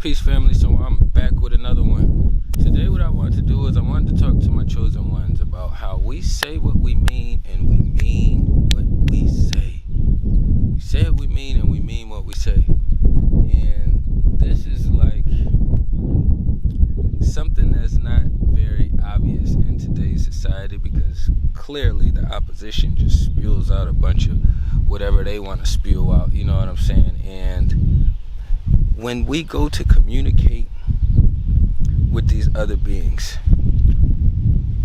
Peace, family. So I'm back with another one. Today what I wanted to do is I wanted to talk to my chosen ones about how we say what we mean and we mean what we say. We say what we mean and we mean what we say. And this is like something that's not very obvious in today's society, because clearly the opposition just spews out a bunch of whatever they want to spew out, you know what I'm saying? And when we go to communicate with these other beings,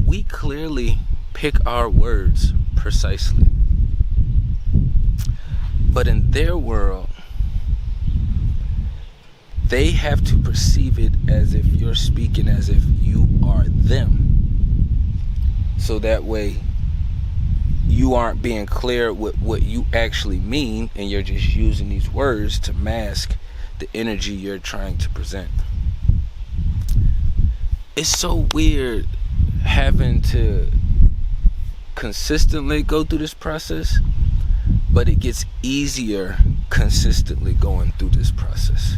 we clearly pick our words precisely. But in their world, they have to perceive it as if you're speaking as if you are them. So that way, you aren't being clear with what you actually mean, and you're just using these words to mask the energy you're trying to present. It's so weird having to consistently go through this process, but it gets easier consistently going through this process.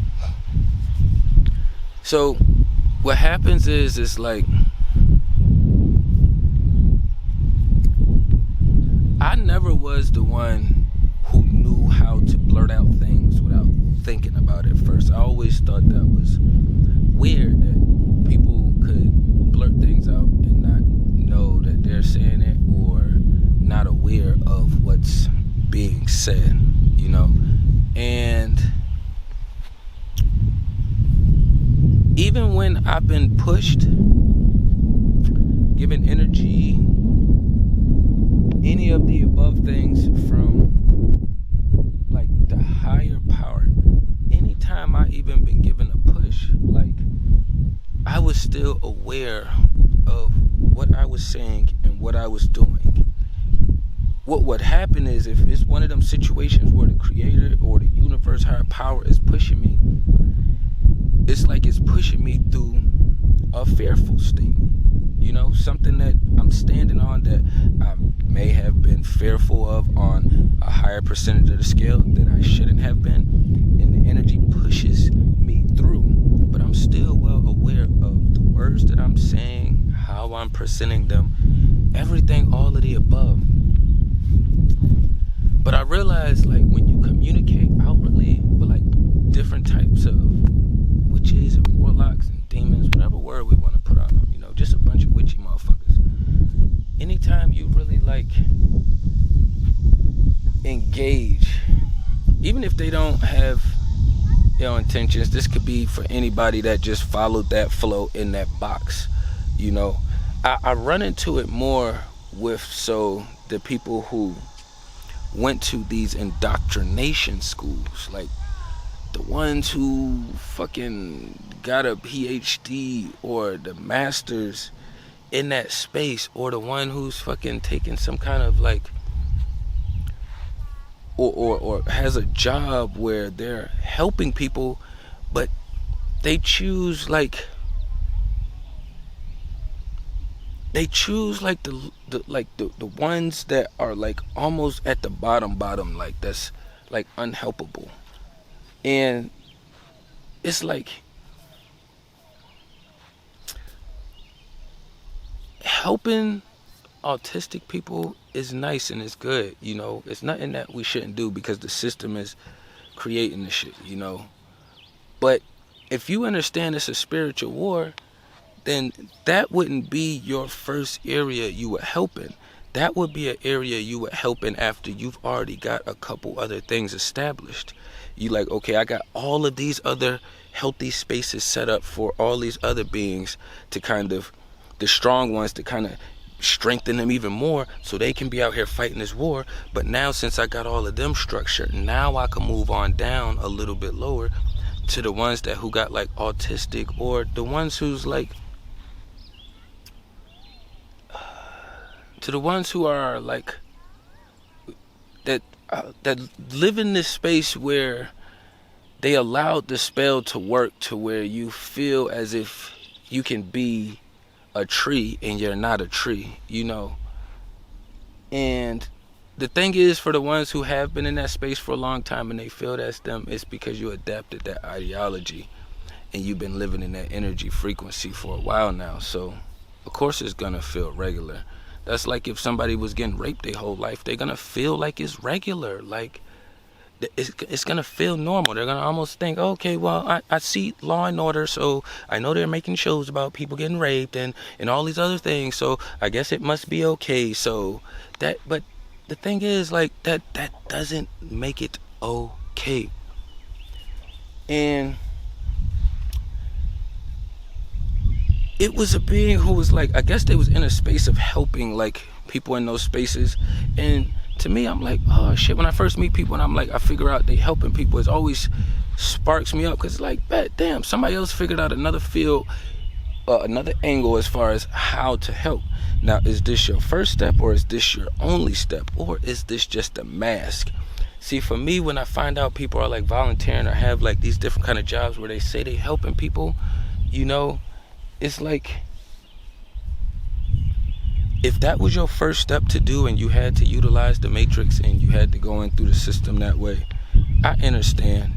So what happens is it's like I never was the one who knew how to blurt out things without thinking about it first. I always thought that was weird, that people could blurt things out and not know that they're saying it, or not aware of what's being said, you know. And even when I've been pushed, given energy, any of the above things from like the higher power, anytime I even been given a push, like I was still aware of what I was saying and what I was doing. What would happen is, if it's one of them situations where the creator or the universe, higher power, is pushing me, it's like it's pushing me through a fearful state. You know, something that I'm standing on that I may have been fearful of on a higher percentage of the scale that I shouldn't have been, and the energy pushes me through. But I'm still well aware of the words that I'm saying, how I'm presenting them, everything, all of the above. But I realized, like, when you communicate outwardly with like different types of witches and warlocks and demons, whatever word we want to put on them, you know, just a bunch of witchy motherfuckers. Anytime you really like engage, even if they don't have ill intentions, this could be for anybody that just followed that flow in that box, you know. I run into it more with the people who went to these indoctrination schools, like the ones who fucking got a PhD or the masters in that space, or the one who's fucking taking some kind of like or has a job where they're helping people, but they choose like the ones that are like almost at the bottom, like that's like unhelpable. And it's like helping autistic people is nice and it's good, you know. It's nothing that we shouldn't do, because the system is creating the shit, you know. But if you understand it's a spiritual war, then that wouldn't be your first area you would help in. That would be an area you would help in after you've already got a couple other things established. You like, okay, I got all of these other healthy spaces set up for all these other beings to kind of, the strong ones, to kind of strengthen them even more so they can be out here fighting this war. But now, since I got all of them structured, now I can move on down a little bit lower to the ones that who got like autistic, or the ones who's like to the ones who are like that live in this space where they allowed the spell to work to where you feel as if you can be a tree and you're not a tree, And the thing is, for the ones who have been in that space for a long time and they feel that's them, it's because you adapted that ideology and you've been living in that energy frequency for a while now. So of course it's gonna feel regular. That's like if somebody was getting raped their whole life, they're gonna feel like it's regular. Like it's gonna feel normal. They're gonna almost think, okay, well, I see Law and Order, so I know they're making shows about people getting raped and all these other things, so I guess it must be okay. So but the thing is, like, that doesn't make it okay. And it was a being who was like, I guess they was in a space of helping, like, people in those spaces. And to me, I'm like, oh shit, when I first meet people and I'm like, I figure out they helping people, it always sparks me up, because it's like, damn, somebody else figured out another field, another angle as far as how to help. Now, is this your first step, or is this your only step, or is this just a mask? See, for me, when I find out people are like volunteering or have like these different kind of jobs where they say they helping people, it's like, if that was your first step to do and you had to utilize the matrix and you had to go in through the system that way, I understand,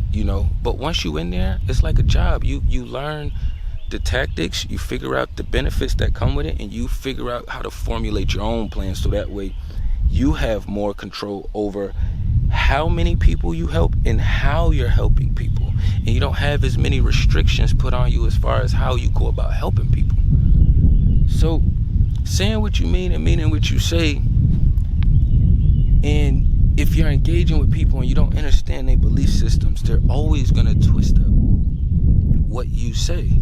but once you in there, it's like a job. You learn the tactics, you figure out the benefits that come with it, and you figure out how to formulate your own plan, so that way you have more control over how many people you help and how you're helping people, and you don't have as many restrictions put on you as far as how you go about helping people. So saying what you mean and meaning what you say, and if you're engaging with people and you don't understand their belief systems, they're always going to twist up what you say.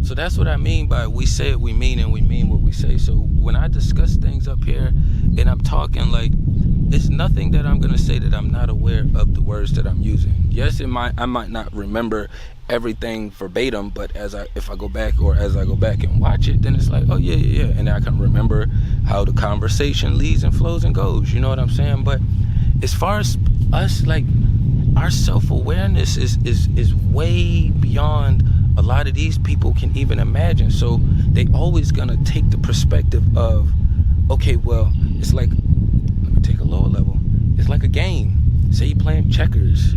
So that's what I mean by we say it, we mean, and we mean what we say. So when I discuss things up here and I'm talking, like, it's nothing that I'm going to say that I'm not aware of the words that I'm using. Yes, I might not remember everything verbatim, but if I go back and watch it, then it's like, oh yeah, and I can remember how the conversation leads and flows and goes, you know what I'm saying? But as far as us, like, our self-awareness is way beyond a lot of these people can even imagine. So they always gonna take the perspective of, okay, well, it's like, let me take a lower level, it's like a game. Say you're playing checkers,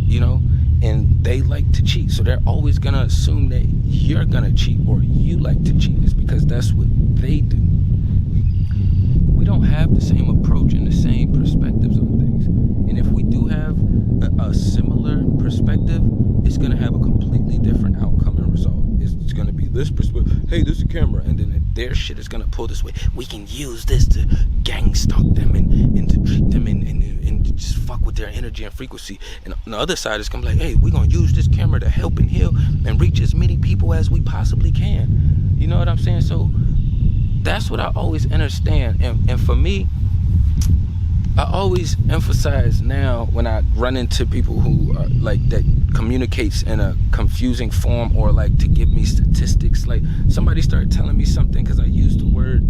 and they like to cheat, so they're always gonna assume that you're gonna cheat or you like to cheat. It's because that's what they do. We don't have the same approach and the same perspectives on things, and if we do have a similar perspective, it's gonna have a completely different outcome and result. It's gonna be this perspective, hey, this is a camera, and then their shit is gonna pull this way. We can use this to gang stalk them and to treat them and just fuck with their energy and frequency. And on the other side, it's gonna be like, hey, we're gonna use this camera to help and heal and reach as many people as we possibly can. You know what I'm saying? So that's what I always understand. And for me, I always emphasize now when I run into people who are like that communicates in a confusing form, or like to give me statistics. Like somebody started telling me something because I used the word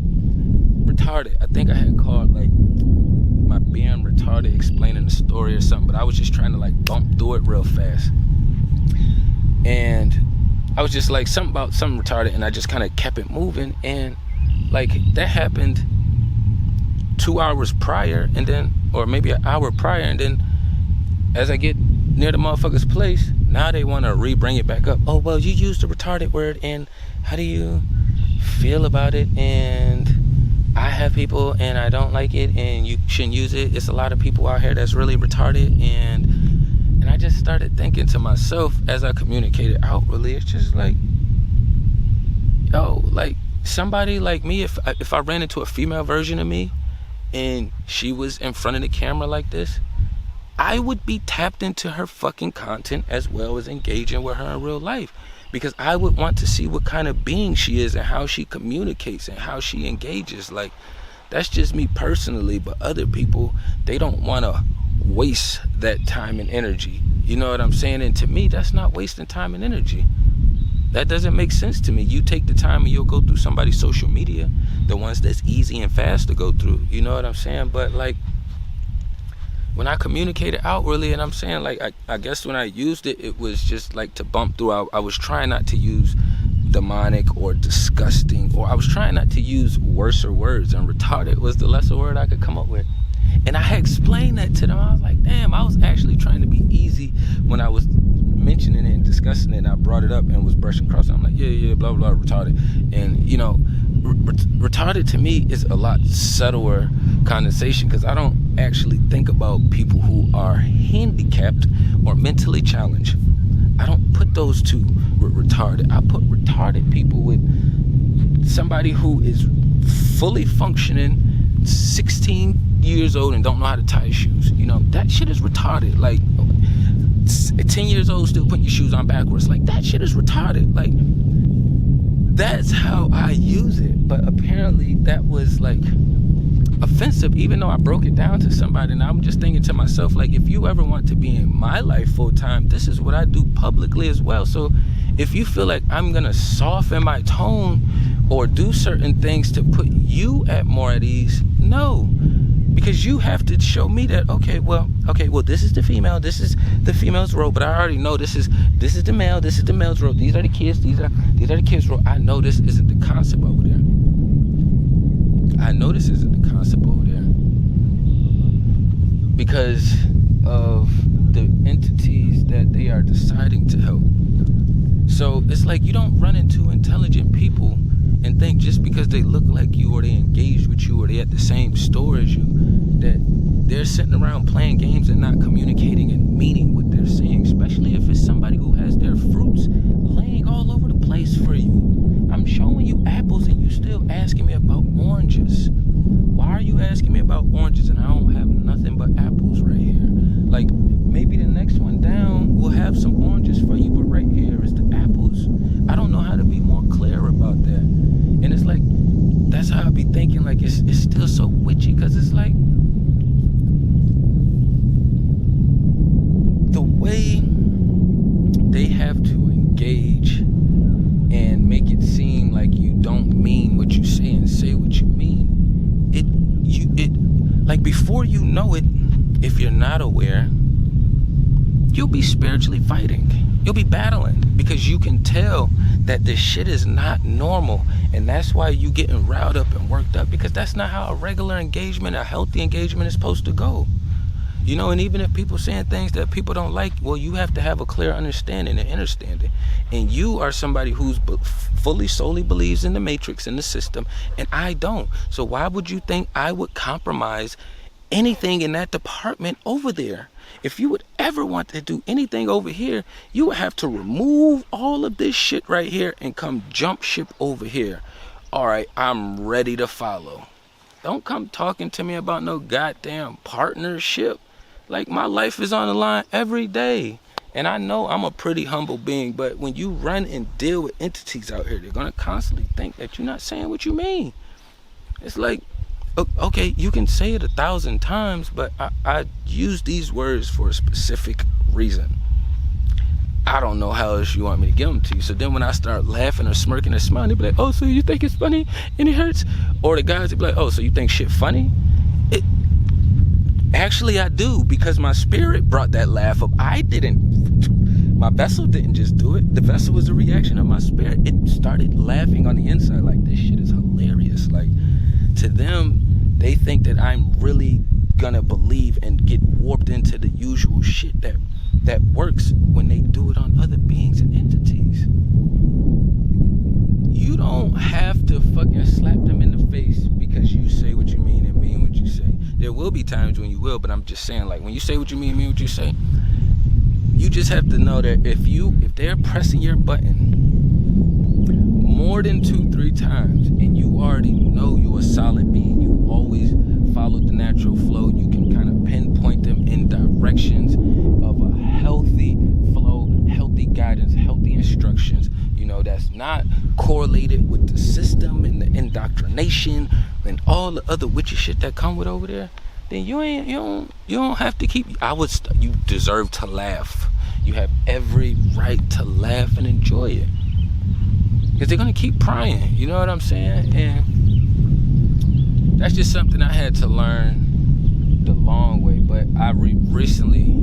retarded. I think I had called like my being retarded explaining the story or something, but I was just trying to like bump through it real fast. And I was just like something about something retarded, and I just kind of kept it moving. And like that happened 2 hours prior, and then, or maybe an hour prior, and then as I get near the motherfucker's place, now they want to re-bring it back up. Oh, well, you used the retarded word, and how do you feel about it? And I have people, and I don't like it, and you shouldn't use it. It's a lot of people out here that's really retarded, and I just started thinking to myself as I communicated outwardly, it's just like, yo, like somebody like me, if I ran into a female version of me, and she was in front of the camera like this, I would be tapped into her fucking content as well as engaging with her in real life, because I would want to see what kind of being she is and how she communicates and how she engages. Like, that's just me personally, but other people, they don't want to waste that time and energy. You know what I'm saying? And to me, that's not wasting time and energy. That doesn't make sense to me. You take the time and you'll go through somebody's social media, the ones that's easy and fast to go through. You know what I'm saying? But like, when I communicated outwardly, and I'm saying, like, I guess when I used it, it was just like to bump through. I was trying not to use demonic or disgusting, or I was trying not to use worser words, and retarded was the lesser word I could come up with. And I had explained that to them. I was like, damn, I was actually trying to be easy when I was mentioning it and discussing it, and I brought it up and was brushing across it. I'm like, yeah, blah, blah, retarded. And, you know, retarded to me is a lot subtler connotation, because I don't actually think about people who are handicapped or mentally challenged. I don't put those two with retarded. I put retarded people with somebody who is fully functioning, 16 years old, and don't know how to tie his shoes. You know, that shit is retarded. Like, 10 years old still putting your shoes on backwards. Like, that shit is retarded. Like, that's how I use it. But apparently that was like offensive, even though I broke it down to somebody. And I'm just thinking to myself, like, if you ever want to be in my life full time, this is what I do publicly as well. So if you feel like I'm gonna soften my tone or do certain things to put you at more at ease, no, because you have to show me that, okay, well, this is the female, this is the female's role, but I already know this is the male, this is the male's role, these are the kids, these are the kids' role. I know this isn't the concept over there. I know this isn't the concept over there because of the entities that they are deciding to help. So it's like, you don't run into intelligent people and think just because they look like you, or they engage with you, or they at the same store as you, that they're sitting around playing games and not communicating and meaning what they're saying, especially if it's somebody who has their fruits laying all over the place for you. I'm showing you apples and you still asking me about oranges. Why are you asking me about oranges and I don't have nothing but apples right here? Like, maybe the next one down will have some oranges for you, but right here is the apples. I don't know how to be more clear about that. And it's like, that's how I be thinking, like, it's still so witchy, because it's like, the way they have to engage and make it seem like you don't mean what you say and say what you mean, like, before you know it, if you're not aware, you'll be spiritually fighting. You'll be battling, because you can tell that this shit is not normal. And that's why you getting riled up and worked up, because that's not how a regular engagement, a healthy engagement, is supposed to go. You know, and even if people saying things that people don't like, well, you have to have a clear understanding and understanding. And you are somebody who's solely believes in the matrix and the system, and I don't. So why would you think I would compromise anything in that department over there? If you would ever want to do anything over here, you would have to remove all of this shit right here and come jump ship over here. All right, I'm ready to follow. Don't come talking to me about no goddamn partnership. Like, my life is on the line every day. And I know I'm a pretty humble being, but when you run and deal with entities out here, they're gonna constantly think that you're not saying what you mean. It's like, okay, you can say it 1,000 times, but I use these words for a specific reason. I don't know how else you want me to give them to you. So then when I start laughing or smirking or smiling, they be like, oh, so you think it's funny and it hurts? Or the guys, they be like, oh, so you think shit funny? Actually, I do, because my spirit brought that laugh up. I didn't. My vessel didn't just do it. The vessel was a reaction of my spirit. It started laughing on the inside, like, this shit is hilarious. Like, to them, they think that I'm really gonna believe and get warped into the usual shit that works when they do it on other beings and entities. You don't have to fucking slap them in the face because you say what you mean and mean what you say. There will be times when you will, but I'm just saying, like, when you say what you mean what you say, you just have to know that if they're pressing your button more than 2-3 times, and you already know you're a solid being, you always follow the natural flow, you can kind of pinpoint them in directions of a healthy flow, healthy guidance, healthy instructions, you know, that's not correlated with the system and the indoctrination and all the other witchy shit that come with over there, then you don't have to keep. You deserve to laugh. You have every right to laugh and enjoy it, because they're gonna keep prying. You know what I'm saying? And that's just something I had to learn the long way. But I recently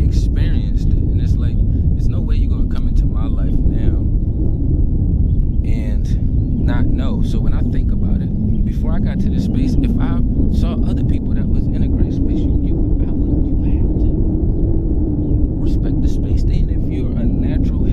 experienced it, and it's like, there's no way you're gonna come into my life now not know. So when I think about it, before I got to this space, if I saw other people that was in a great space, you have to respect the space. Then if you're a natural